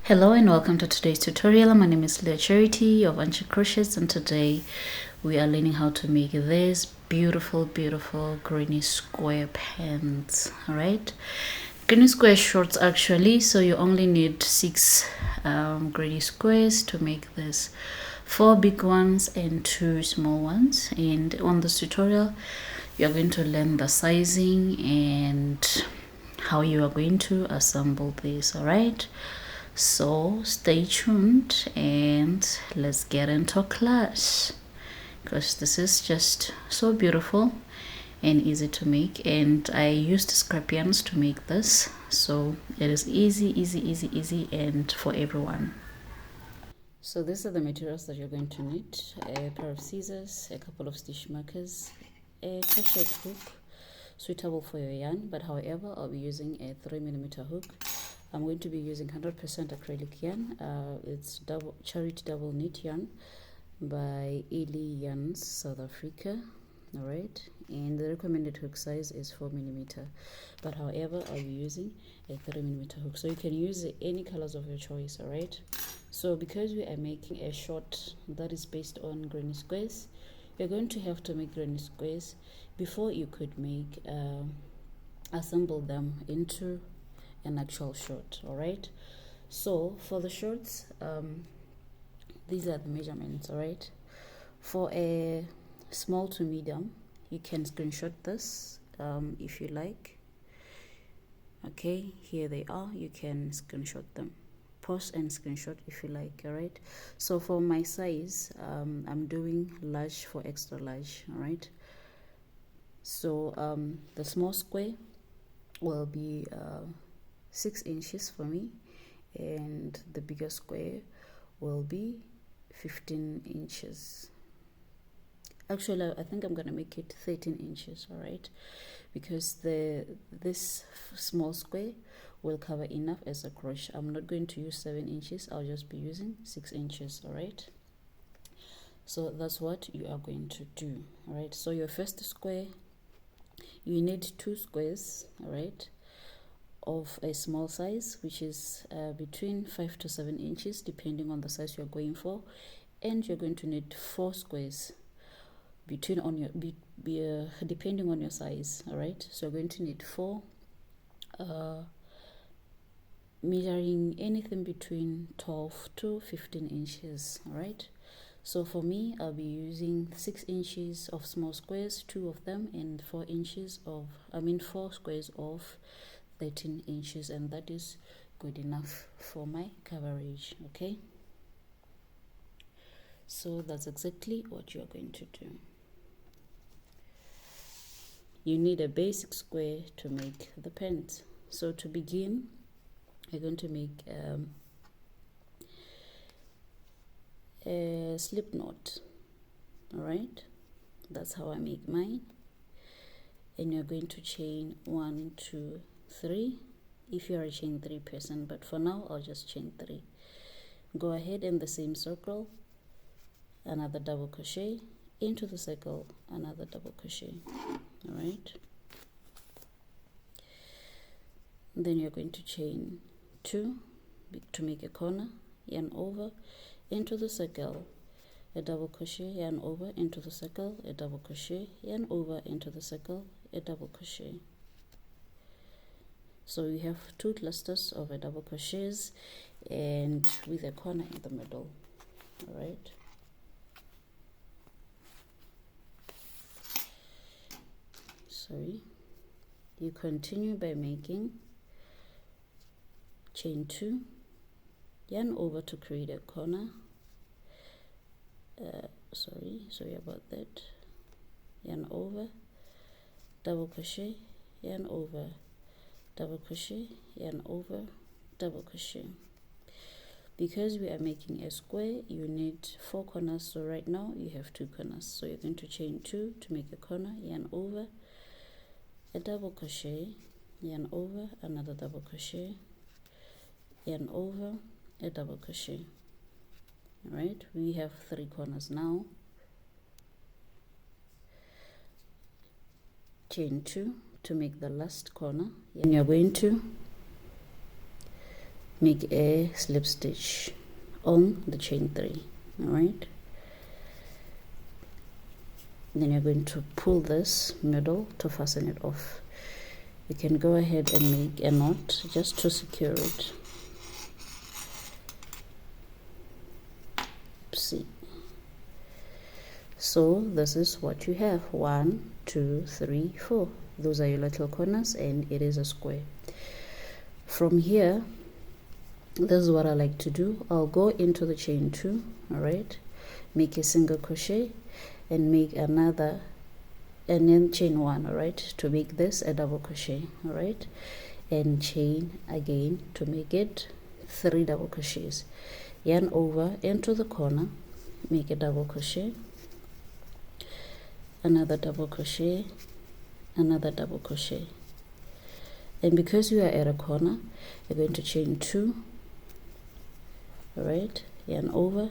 Hello and welcome to today's tutorial. My name is Leah Charity of Anchi Crochets, and today we are learning how to make this beautiful granny square pants. All right, granny square shorts actually, so you only need 6 granny squares to make this, 4 big ones and 2 small ones. And on this tutorial you are going to learn the sizing and how you are going to assemble this. All right, so stay tuned and let's get into class, because this is just so beautiful and easy to make. And I used scrap yarns to make this, so it is easy and for everyone. So these are the materials that you're going to need: a pair of scissors, a couple of stitch markers, a crochet hook suitable for your yarn, but however I'll be using a 3mm hook. I'm going to be using 100% acrylic yarn. It's Charity double knit yarn by Ely Yarns, South Africa. All right, and the recommended hook size is 4mm, but however I'll be using a 3mm hook, so you can use any colors of your choice. All right, so because we are making a short that is based on granny squares, you're going to have to make granny squares before you could make assemble them into an actual short. All right, so for the shorts, these are the measurements. All right, for a small to medium, you can screenshot this if you like. Okay, here they are. You can screenshot them, pause and screenshot if you like. All right, so for my size, I'm doing large for extra large. All right, so the small square will be 6 inches for me, and the bigger square will be 15 inches. Actually, I think I'm gonna make it 13 inches. All right, because this small square will cover enough as a crochet. I'm not going to use 7 inches, I'll just be using 6 inches. All right, so that's what you are going to do. All right, so your first square, you need 2 squares, all right, of a small size, which is between 5 to 7 inches depending on the size you're going for, and you're going to need 4 squares between on your depending on your size. All right, so you're going to need 4 measuring anything between 12 to 15 inches. All right, so for me, I'll be using 6 inches of small squares, 2 of them, and 4 squares of 13 inches, and that is good enough for my coverage. Okay, so that's exactly what you're going to do. You need a basic square to make the pants. So to begin, you're going to make a slip knot. All right, that's how I make mine. And you're going to chain 1, 2, 3 if you're a chain 3 person, but for now I'll just chain 3. Go ahead in the same circle, another double crochet into the circle, another double crochet. All right, then you're going to chain 2 to make a corner, yarn over into the circle, a double crochet, yarn over into the circle, a double crochet, yarn over into the circle, a double crochet. So we have 2 clusters of a double crochets and with a corner in the middle. All right, you continue by making chain 2, yarn over to create a corner. Sorry about that. Yarn over, double crochet, yarn over, double crochet, yarn over, double crochet. Because we are making a square, you need 4 corners, so right now you have 2 corners. So you're going to chain 2 to make a corner, yarn over, a double crochet, yarn over, another double crochet, yarn over, a double crochet. All right, we have 3 corners now. Chain 2 to make the last corner, and you're going to make a slip stitch on the chain 3. All right, then you're going to pull this middle to fasten it off. You can go ahead and make a knot just to secure it. See, so this is what you have: 1, 2, 3, 4. Those are your little corners, and it is a square. From here, this is what I like to do. I'll go into the chain 2, all right, make a single crochet and make another, and then chain 1, all right, to make this a double crochet, all right, and chain again to make it 3 double crochets. Yarn over into the corner, make a double crochet, another double crochet, another double crochet. And because you are at a corner, you're going to chain 2, all right, yarn over,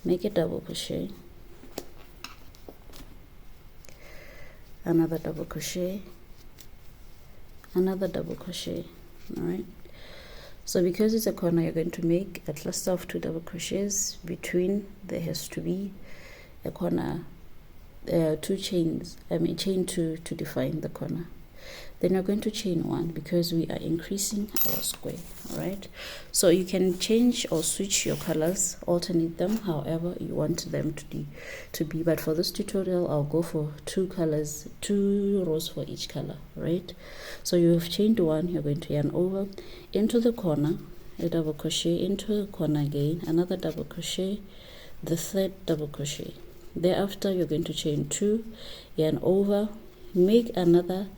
make a double crochet, another double crochet, another double crochet. All right, so because it's a corner, you're going to make a cluster of 2 double crochets. Between there has to be a corner, 2 chains, chain 2 to define the corner. Then you're going to chain 1 because we are increasing our square. All right, so you can change or switch your colors, alternate them however you want them to be, but for this tutorial I'll go for 2 colors, 2 rows for each color. Right, so you have chained 1, you're going to yarn over into the corner, a double crochet into the corner again, another double crochet, the 3rd double crochet. Thereafter you're going to chain 2, yarn over, make another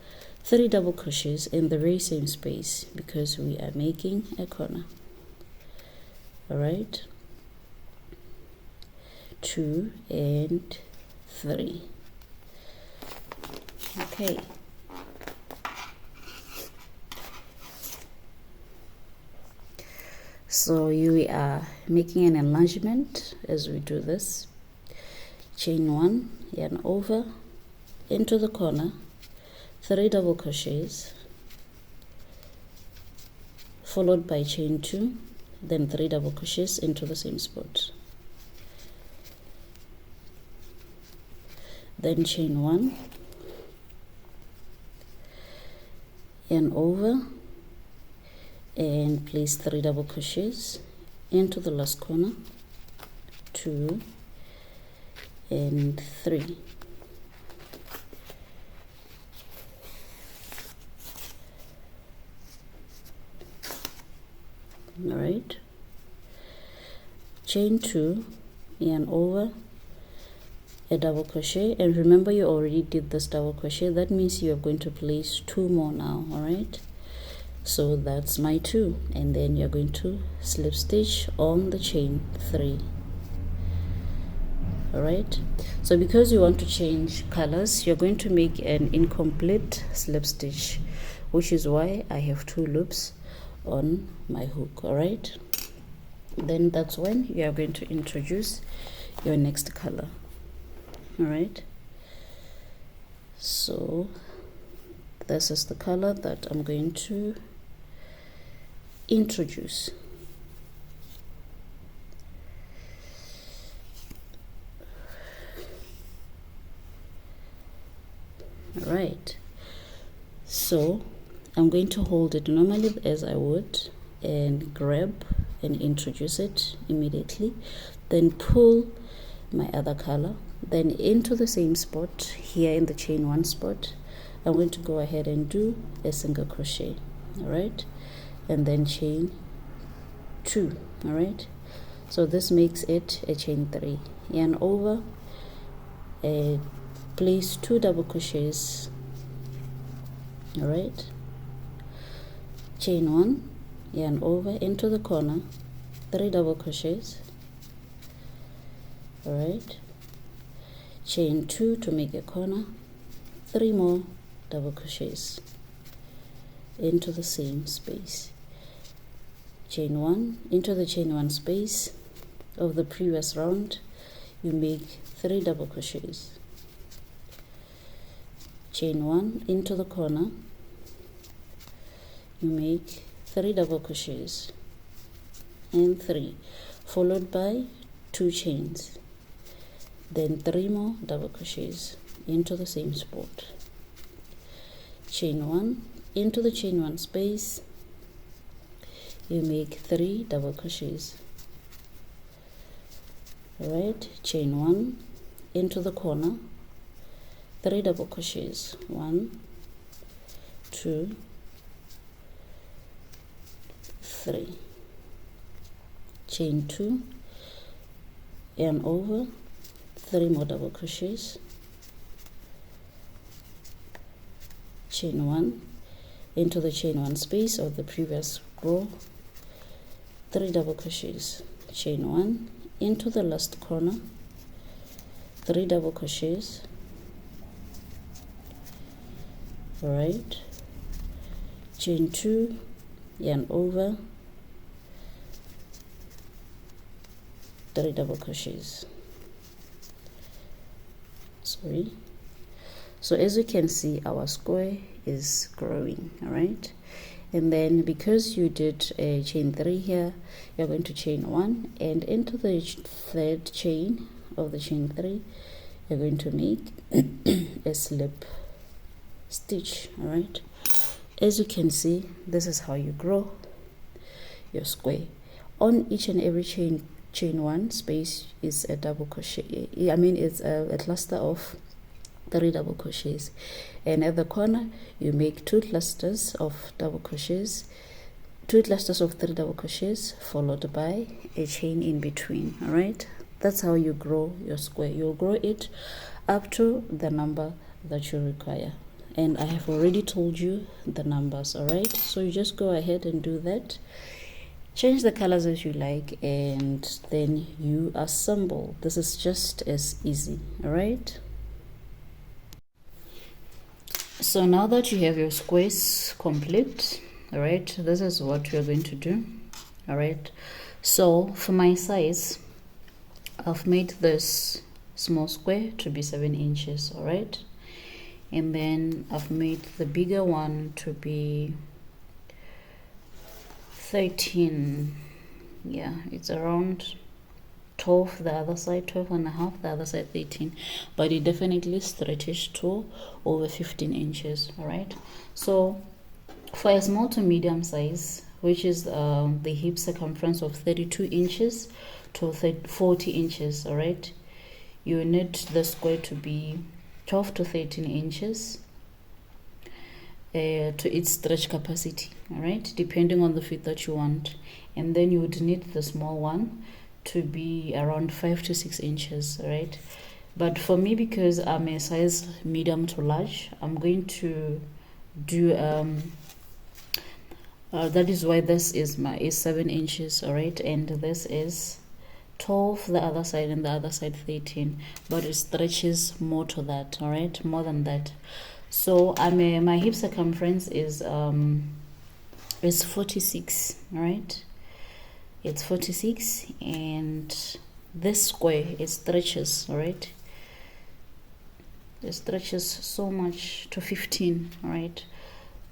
3 double crochets in the very same space because we are making a corner. All right, 2 and 3. Okay, so you are making an enlargement as we do this. Chain 1, yarn over into the corner, 3 double crochets, followed by chain 2, then 3 double crochets into the same spot, then chain 1, yarn over and place 3 double crochets into the last corner, 2 and 3. All right, chain 2, yarn over, a double crochet, and remember you already did this double crochet, that means you are going to place 2 more now. All right, so that's my 2, and then you're going to slip stitch on the chain 3. All right, so because you want to change colors, you're going to make an incomplete slip stitch, which is why I have 2 loops on my hook. All right, then that's when you are going to introduce your next color. All right, so this is the color that I'm going to introduce. All right, so I'm going to hold it normally as I would and grab and introduce it immediately, then pull my other color, then into the same spot here in the chain 1 spot I'm going to go ahead and do a single crochet. All right, and then chain 2. All right, so this makes it a chain 3, yarn over, place 2 double crochets. All right, chain 1, yarn over into the corner, 3 double crochets. All right, chain 2 to make a corner, 3 more double crochets into the same space, chain 1 into the chain 1 space of the previous round, you make 3 double crochets, chain 1 into the corner, you make 3 double crochets and 3, followed by 2 chains, then 3 more double crochets into the same spot, chain 1, into the chain 1 space you make 3 double crochets. Alright, chain 1, into the corner, 3 double crochets, 1, 2, 3, chain 2, yarn over, 3 more double crochets, chain 1, into the chain 1 space of the previous row, 3 double crochets, chain 1, into the last corner, 3 double crochets. Alright, chain 2, yarn over, 3 double crochets. Sorry. So as you can see, our square is growing. All right, and then because you did a chain 3 here, you're going to chain 1, and into the third chain of the chain 3 you're going to make a slip stitch. All right, as you can see, this is how you grow your square. On each and every chain 1 space is a double crochet. I mean, it's a cluster of 3 double crochets, and at the corner you make 2 clusters of double crochets, 2 clusters of 3 double crochets, followed by a chain in between. All right, that's how you grow your square. You'll grow it up to the number that you require, and I have already told you the numbers. All right, so you just go ahead and do that, change the colors as you like, and then you assemble. This is just as easy. All right, so now that you have your squares complete, all right, this is what we are going to do. All right, so for my size, I've made this small square to be 7 inches. All right, and then I've made the bigger one to be 13. Yeah, it's around 12 the other side, 12 and a half the other side, 13, but it definitely stretches to over 15 inches. All right, so for a small to medium size, which is the hip circumference of 32 inches to 40 inches, all right, you need the square to be 12 to 13 inches to its stretch capacity. All right, depending on the fit that you want, and then you would need the small one to be around 5 to 6 inches. Right, but for me, because I'm a size medium to large, I'm going to do that is why this is 7 inches. All right, and this is 12 the other side, and the other side 13, but it stretches more to that. All right, more than that. So my hip circumference is 46. All right, it's 46, and this square, it stretches. All right, it stretches so much to 15. All right,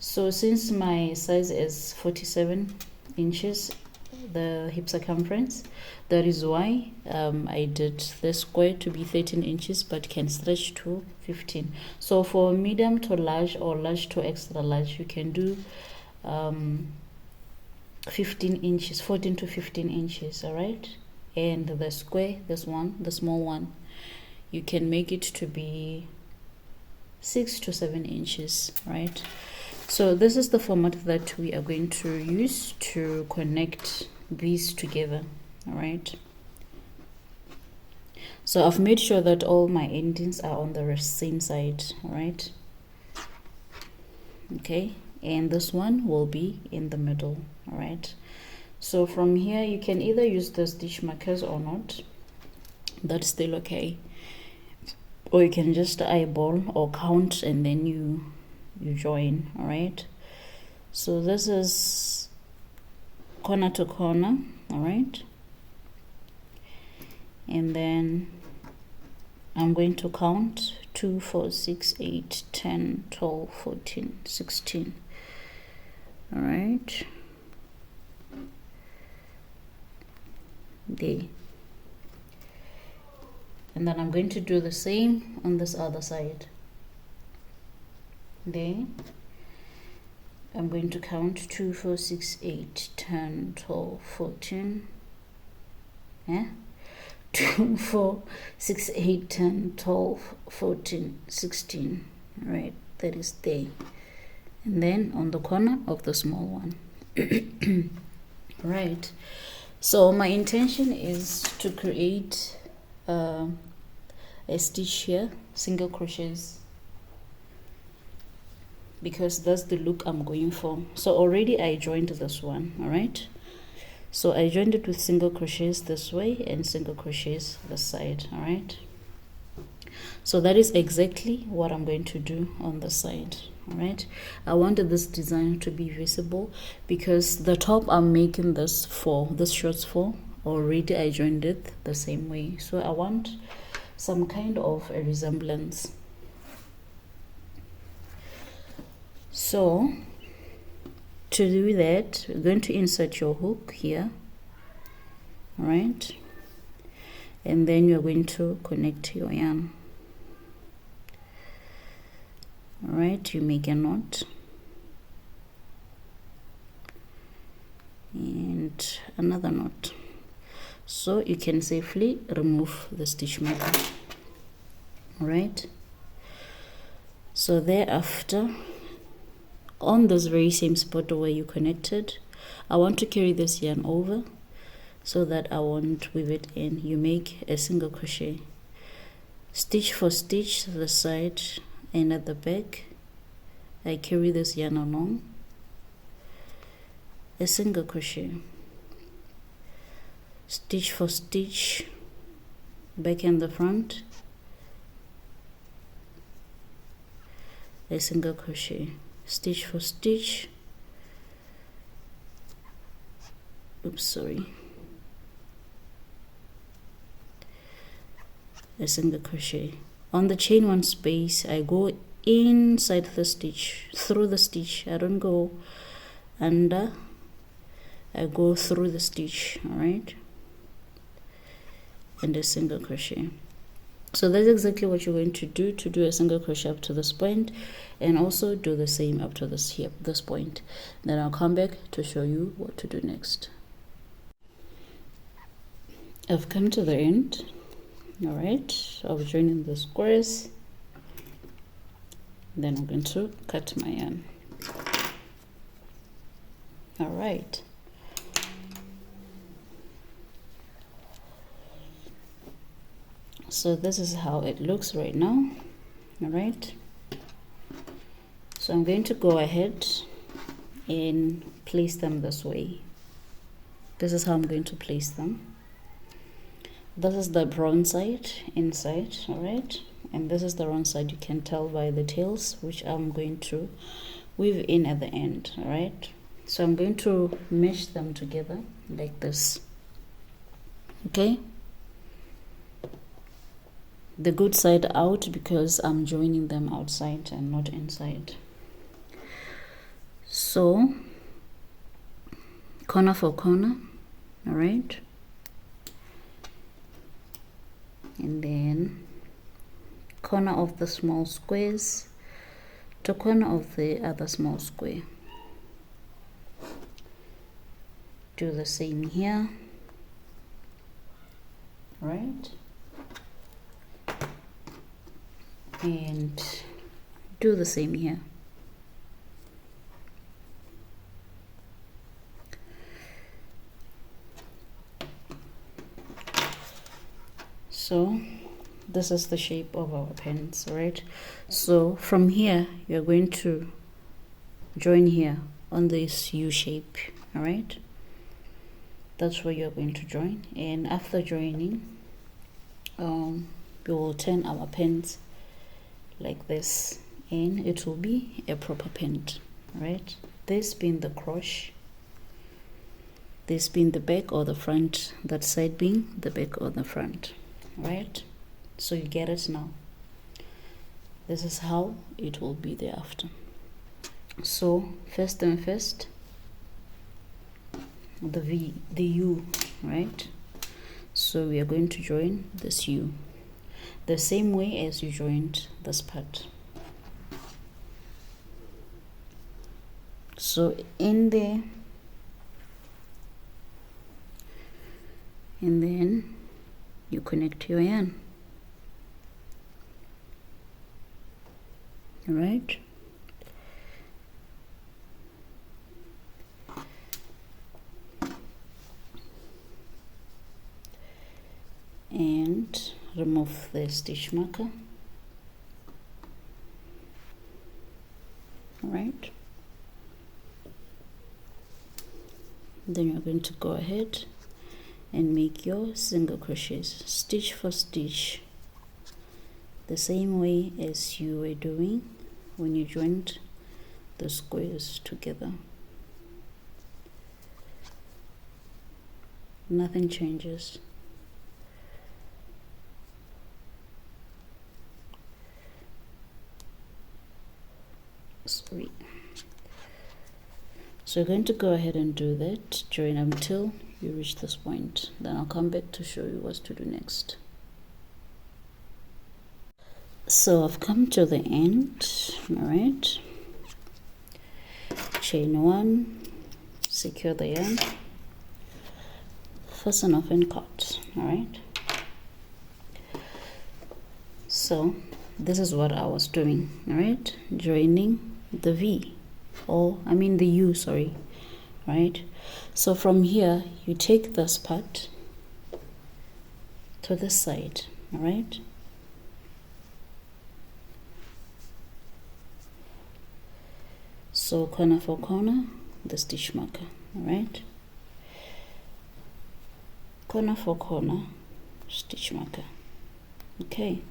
so since my size is 47 inches, the hip circumference, that is why I did the square to be 13 inches but can stretch to 15. So for medium to large or large to extra large, you can do 15 inches, 14 to 15 inches. All right, and the square, this one, the small one, you can make it to be 6 to 7 inches. Right, so this is the format that we are going to use to connect these together. All right, so I've made sure that all my endings are on the same side. All right, okay, and this one will be in the middle. All right, so from here you can either use the stitch markers or not, that's still okay, or you can just eyeball or count and then you join. All right, so this is corner to corner. All right, and then I'm going to count 2, 4, 6, 8, 10, 12, 14, 16. All right, there. And then I'm going to do the same on this other side. There. I'm going to count 2, 4, 6, 8, 10, 12, 14. Yeah? 2, 4, 6, 8, 10, 12, 14, 16. Right, that is there. And then on the corner of the small one. Right. So my intention is to create a stitch here, single crochets, because that's the look I'm going for. So already I joined this one. All right, so I joined it with single crochets this way and single crochets this side. All right, so that is exactly what I'm going to do on the side. All right, I wanted this design to be visible because the top I'm making this shorts for, already I joined it the same way, so I want some kind of a resemblance. So to do that, we're going to insert your hook here. All right, and then you're going to connect your yarn. All right, you make a knot and another knot, so you can safely remove the stitch marker. All right, so thereafter, on this very same spot where you connected, I want to carry this yarn over so that I won't weave it in. You make a single crochet, stitch for stitch, the side and at the back. I carry this yarn along, a single crochet, stitch for stitch, back and the front, a single crochet, stitch for stitch, a single crochet. On the chain one space, I go inside the stitch, through the stitch. I don't go under, I go through the stitch. All right, and a single crochet. So that's exactly what you're going to do a single crochet up to this point, and also do the same up to this point. Then I'll come back to show you what to do next. I've come to the end. All right, I'll be joining the squares. Then I'm going to cut my yarn. All right. So this is how it looks right now. All right, so I'm going to go ahead and place them this way. This is how I'm going to place them. This is the brown side inside. All right, and this is the wrong side. You can tell by the tails, which I'm going to weave in at the end. All right, so I'm going to mesh them together like this. Okay, the good side out because I'm joining them outside and not inside. So corner for corner. All right, and then corner of the small squares to corner of the other small square. Do the same here. Right, and do the same here. So this is the shape of our pens, right? So from here you're going to join here on this U shape. All right, that's where you're going to join, and after joining we will turn our pens like this, and it will be a proper pen. Right, this being the crochet, this being the back or the front, that side being the back or the front. Right, so you get it now. This is how it will be thereafter. So first thing first, the U, right? So we are going to join this U the same way as you joined this part. So in there, and then you connect your yarn. All right. And remove the stitch marker. All right. Then you're going to go ahead and make your single crochets stitch for stitch, the same way as you were doing when you joined the squares together. Nothing changes. Sorry. So you're going to go ahead and do that, join until you reach this point. Then I'll come back to show you what to do next. So I've come to the end. All right. Chain 1, secure the yarn, fasten off and cut. All right. So this is what I was doing. All right, joining the V, or I mean the U, sorry. Right. So from here you take this part to the side. All right. So corner for corner, the stitch marker. All right. Corner for corner, stitch marker. Okay.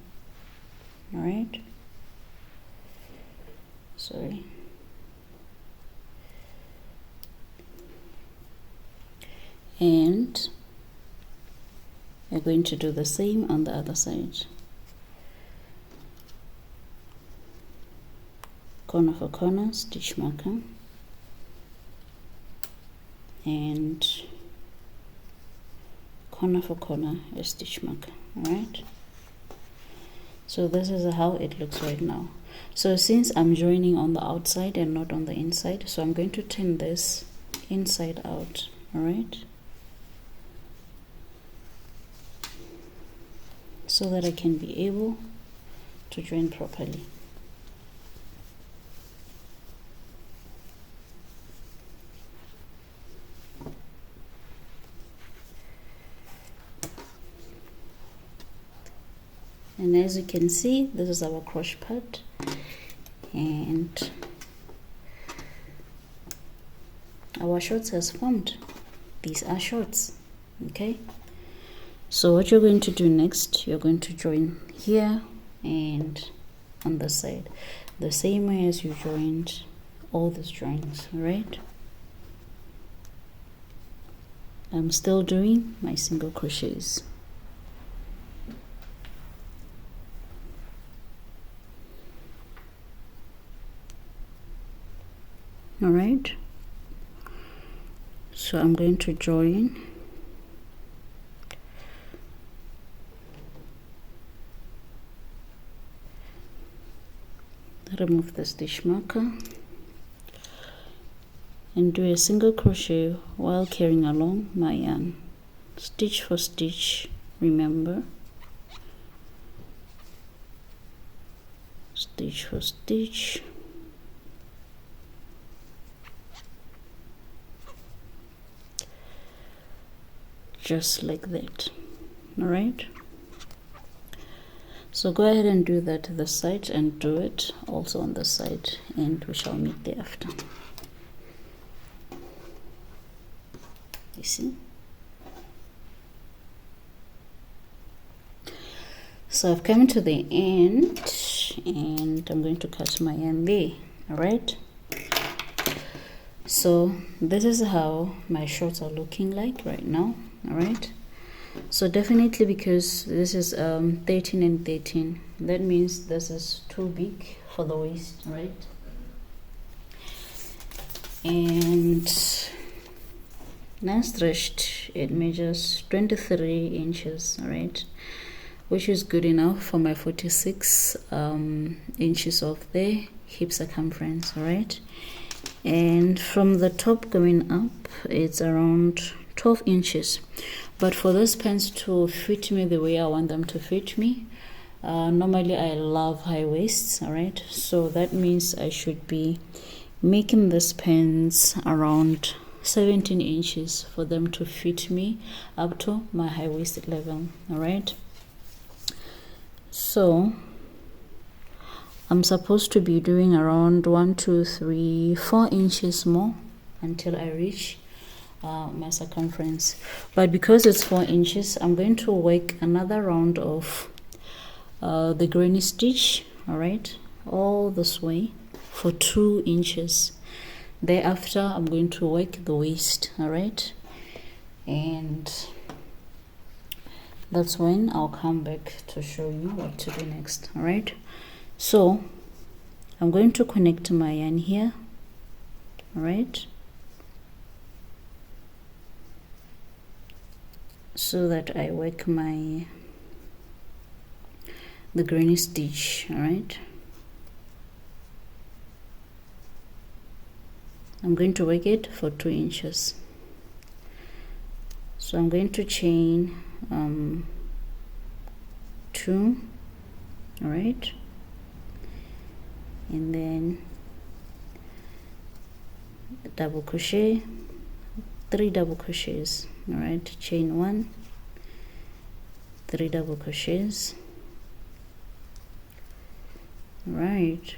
All right. Sorry. And we're going to do the same on the other side. Corner for corner, stitch marker, and corner for corner, a stitch marker. All right. So this is how it looks right now. So since I'm joining on the outside and not on the inside, so I'm going to turn this inside out. All right, so that I can be able to join properly. And as you can see, this is our crochet part, and our shorts has formed. These are shorts. Okay, so what you're going to do next, you're going to join here and on the side, the same way as you joined all these joins. All right, I'm still doing my single crochets. All right, so I'm going to join remove the stitch marker and do a single crochet while carrying along my yarn, stitch for stitch. Remember, stitch for stitch. Just like that. All right, so go ahead and do that to the side and do it also on the side, and we shall meet thereafter. You see, so I've come to the end and I'm going to cut my yarn there. All right, so this is how my shorts are looking like right now. All right, so definitely, because this is 13 and 13, that means this is too big for the waist, right? And Now stretched, it measures 23 inches, all right, which is good enough for my 46 inches of the hip circumference, all right. And from the top going up, it's around 12 inches. But for those pants to fit me the way I want them to fit me, normally I love high waists, all right. So that means I should be making these pants around 17 inches for them to fit me up to my high waist level, all right. So I'm supposed to be doing around 1, 2, 3, 4 inches more until I reach my circumference. But because it's 4 inches, I'm going to work another round of the granny stitch, all right, all this way for 2 inches. Thereafter, I'm going to work the waist, all right, and that's when I'll come back to show you what to do next, all right. So I'm going to connect my yarn here, all right, so that I work the granny stitch, all right. I'm going to work it for 2 inches. So I'm going to chain 2, all right, and then double crochet, 3 double crochets, all right, chain 1, 3 double crochets, right.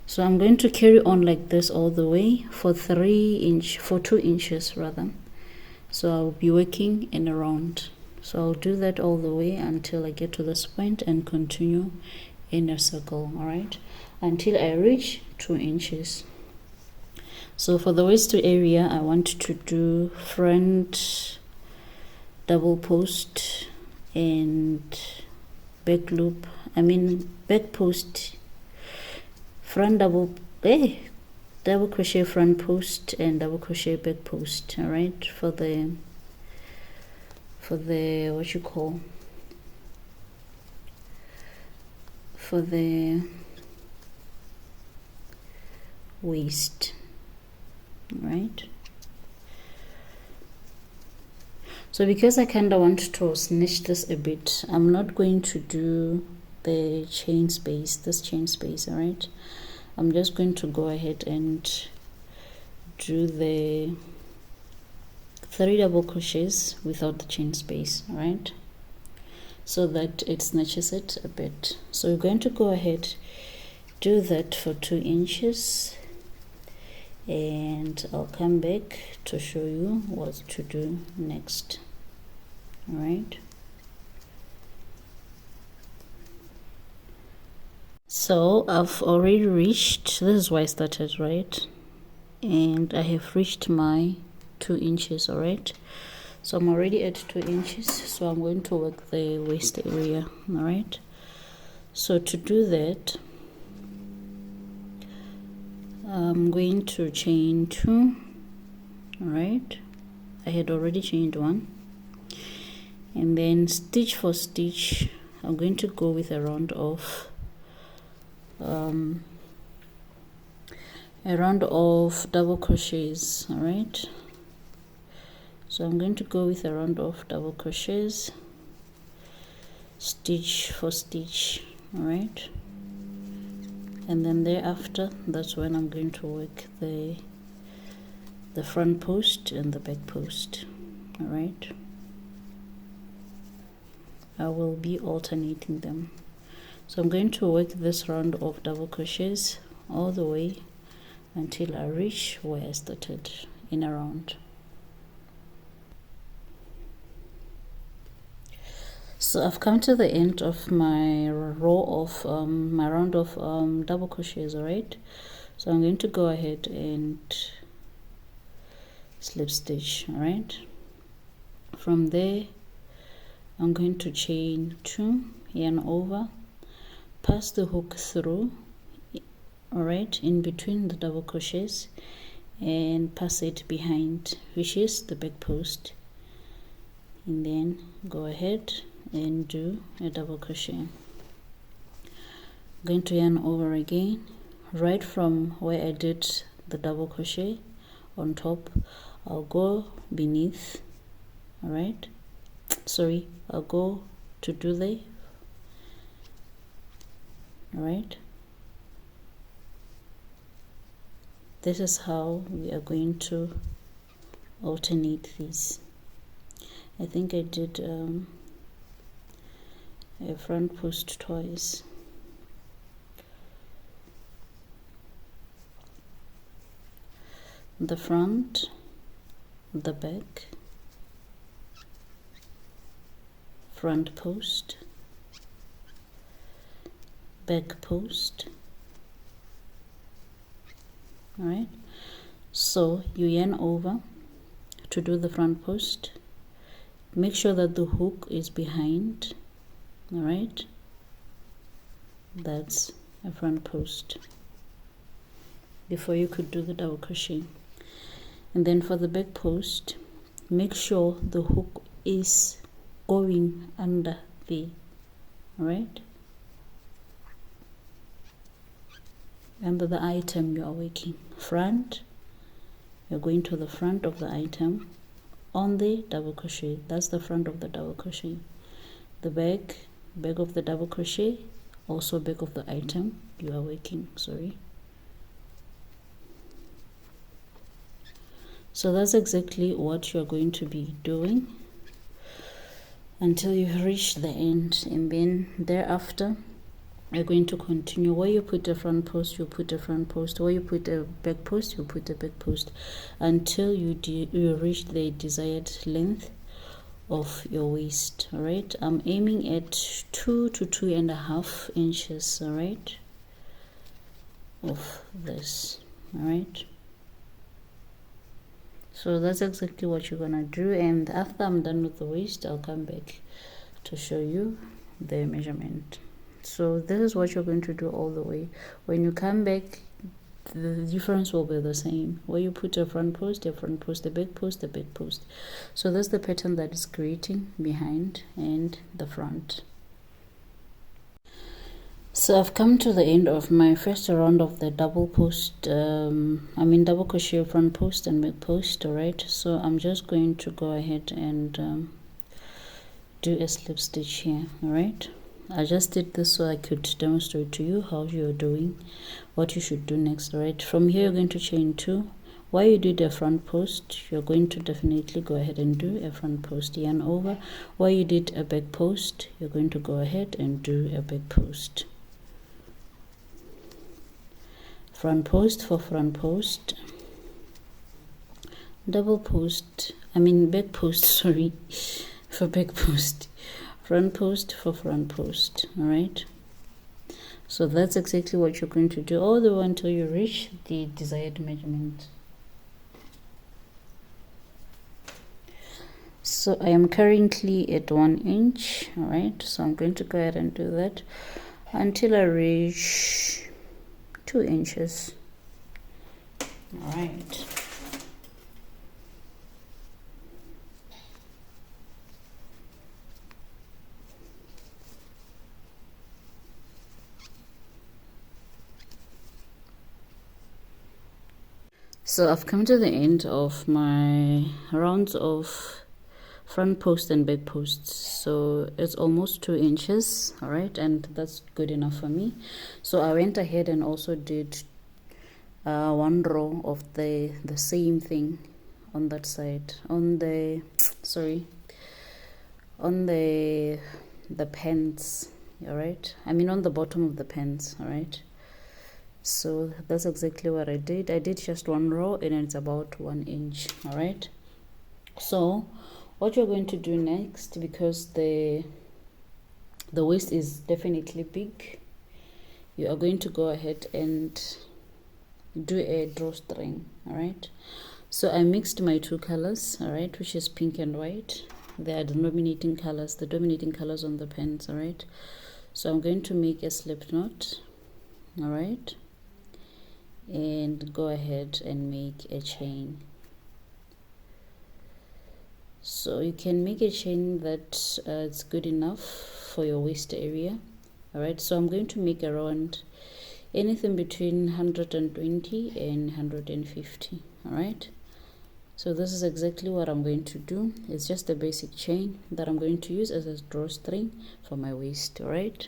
So I'm going to carry on like this all the way for 2 inches rather. So I'll be working in a round. So I'll do that all the way until I get to this point and continue in a circle, all right, until I reach 2 inches. So for the waist area, I want to do front double post and back loop, back post, front double crochet front post and double crochet back post, all right, for the what you call, for the waist, right. So because I kind of want to snitch this a bit, I'm not going to do the chain space, this chain space, all right. I'm just going to go ahead and do the 3 double crochets without the chain space, all right, so that it snatches it a bit. So we're going to go ahead, do that for 2 inches, and I'll come back to show you what to do next, all right. So I've already reached, this is why I started, right, and I have reached my 2 inches, all right. So I'm already at 2 inches, so I'm going to work the waist area, all right. So to do that, I'm going to chain 2, all right. I had already chained 1, and then stitch for stitch I'm going to go with a round of double crochets, all right. So I'm going to go with a round of double crochets, stitch for stitch, all right, and then thereafter, that's when I'm going to work the front post and the back post, all right. I will be alternating them. So I'm going to work this round of double crochets all the way until I reach where I started in a round. So I've come to the end of my row of my round of double crochets, all right. So I'm going to go ahead and slip stitch, all right. From there I'm going to chain 2, yarn over, pass the hook through, all right, in between the double crochets, and pass it behind, which is the back post, and then go ahead and do a double crochet. I'm going to yarn over again, right from where I did the double crochet on top. I'll go beneath, all right, sorry, I'll go to do the, all right, this is how we are going to alternate these. I think I did a front post twice. The front, the back, front post, back post. All right, so you yarn over to do the front post. Make sure that the hook is behind. All right, that's a front post before you could do the double crochet. And then for the back post, make sure the hook is going under the, all right, under the item you are working. Front, you're going to the front of the item on the double crochet. That's the front of the double crochet. The back of the double crochet, also back of the item you are working, sorry. So that's exactly what you're going to be doing until you reach the end, and then thereafter you're going to continue. Where you put a front post, you put a front post. Where you put a back post, you put a back post, until you reach the desired length of your waist. All right, I'm aiming at 2 to 2.5 inches, all right, of this. All right, so that's exactly what you're gonna do, and after I'm done with the waist, I'll come back to show you the measurement. So this is what you're going to do all the way. When you come back, the difference will be the same. Where you put a front post, a front post, a back post, a back post. So that's the pattern that is creating behind and the front. So I've come to the end of my first round of the double post, double crochet front post and back post. All right, so I'm just going to go ahead and do a slip stitch here. All right, I just did this so I could demonstrate to you how you're doing, what you should do next. All right, from here you're going to chain 2. While you do the front post, you're going to definitely go ahead and do a front post, yarn over. While you did a back post, you're going to go ahead and do a back post. Front post for front post, double post, back post, sorry, for back post, front post for front post. All right, so that's exactly what you're going to do all the way until you reach the desired measurement. So I am currently at 1 inch. All right, so I'm going to go ahead and do that until I reach 2 inches. All right, so I've come to the end of my rounds of front post and back posts. So it's almost 2 inches. All right, and that's good enough for me. So I went ahead and also did 1 row of the same thing on that side, on the pants. All right, on the bottom of the pants. All right, so that's exactly what I did. I did just 1 row and it's about 1 inch. All right, so what you're going to do next, because the waist is definitely big, you are going to go ahead and do a drawstring. All right, so I mixed my 2 colors, all right, which is pink and white. They are the dominating colors on the pants. All right, so I'm going to make a slip knot. All right, and go ahead and make a chain. So you can make a chain that it's good enough for your waist area. All right, so I'm going to make around anything between 120 and 150. All right, so this is exactly what I'm going to do. It's just a basic chain that I'm going to use as a drawstring for my waist. All right,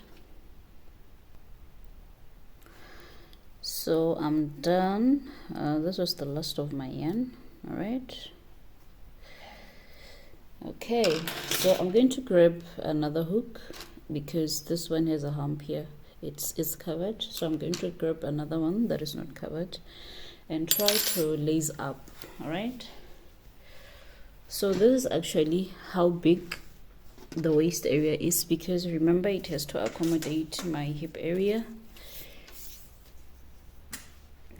so I'm done. This was the last of my yarn. All right, okay, so I'm going to grab another hook because this one has a hump here. It's covered, so I'm going to grab another one that is not covered and try to lace up. All right, so this is actually how big the waist area is, because remember it has to accommodate my hip area,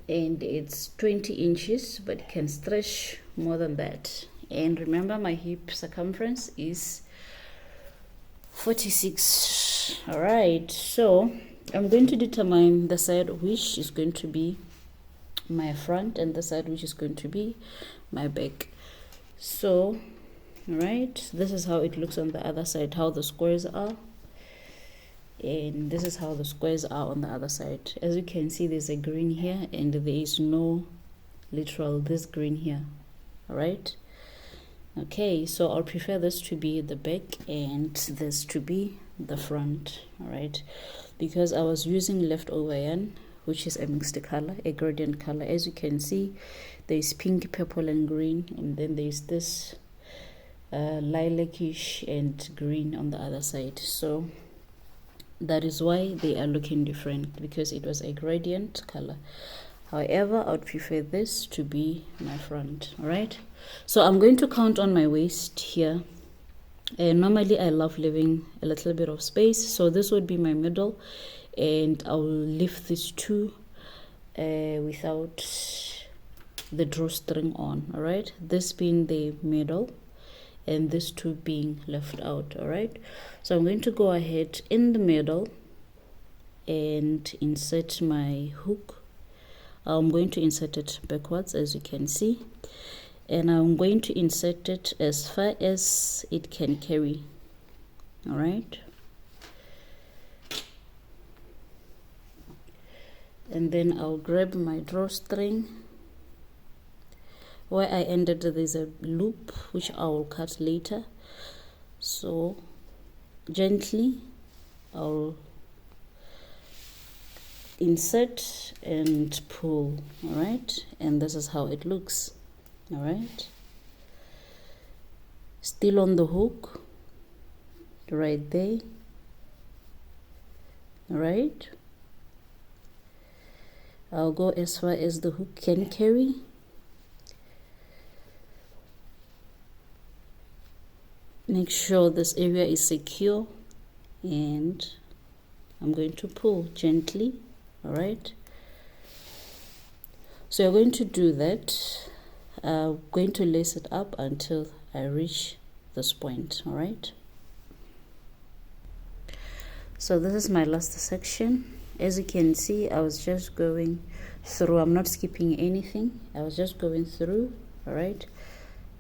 and it's 20 inches but can stretch more than that. And remember my hip circumference is 46. All right, so I'm going to determine the side which is going to be my front and the side which is going to be my back. So all right, this is how it looks on the other side, how the squares are, and this is how the squares are on the other side. As you can see, there's a green here and there is no literal this green here. All right, okay, so I'll prefer this to be the back and this to be the front. All right, because I was using leftover yarn, which is a mixed color, a gradient color. As you can see, there's pink, purple and green, and then there's this lilacish and green on the other side. So that is why they are looking different, because it was a gradient color. However, I would prefer this to be my front. All right, so I'm going to count on my waist here, and normally I love leaving a little bit of space, so this would be my middle, and I'll leave these two without the drawstring on. All right, this being the middle and this two being left out. All right, so I'm going to go ahead in the middle and insert my hook. I'm going to insert it backwards, as you can see, and I'm going to insert it as far as it can carry. All right, and then I'll grab my drawstring. Where I ended, there's a loop which I will cut later, so gently I'll insert and pull. All right, and this is how it looks. All right, still on the hook right there. All right, I'll go as far as the hook can carry. Make sure this area is secure, and I'm going to pull gently. All right, so you're going to do that. I'm going to lace it up until I reach this point. All right, so this is my last section. As you can see, I was just going through. I'm not skipping anything, I was just going through. All right,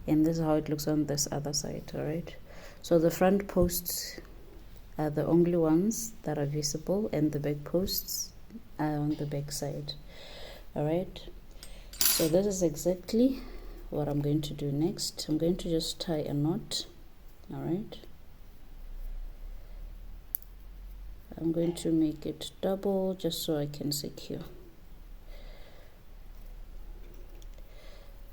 and this is how it looks on this other side. All right, so the front posts are the only ones that are visible, and the back posts are on the back side. All right, so this is exactly what I'm going to do next. I'm going to just tie a knot. All right, I'm going to make it double just so I can secure,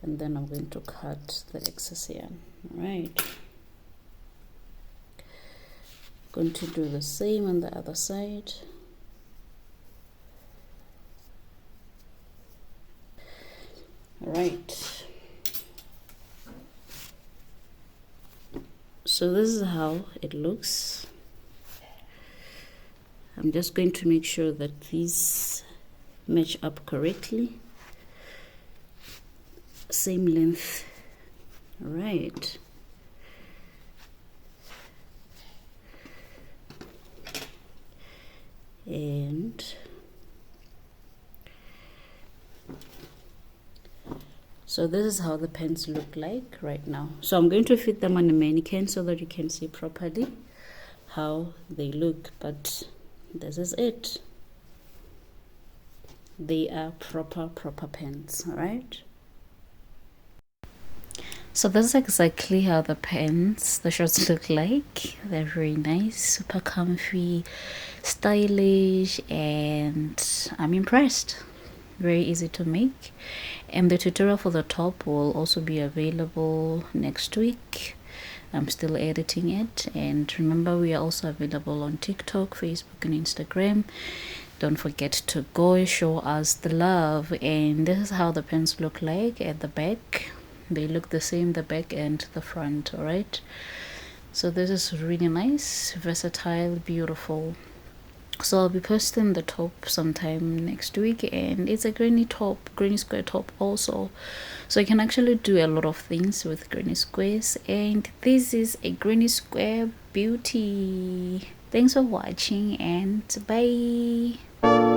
and then I'm going to cut the excess yarn. All right, going to do the same on the other side. All right, so this is how it looks. I'm just going to make sure that these match up correctly, same length. All right, and So this is how the pants look like right now. So I'm going to fit them on a mannequin so that you can see properly how they look, but this is it. They are proper pants. All right, so this is exactly how the pants, the shorts look like. They're very nice, super comfy, stylish, and I'm impressed. Very easy to make, and the tutorial for the top will also be available next week. I'm still editing it, and remember, we are also available on TikTok, Facebook, and Instagram. Don't forget to go show us the love. And this is how the pants look like at the back. They look the same, the back and the front. All right, so this is really nice, versatile, beautiful. So I'll be posting the top sometime next week, and it's a granny square top also, so you can actually do a lot of things with granny squares, and this is a granny square beauty. Thanks for watching, and bye.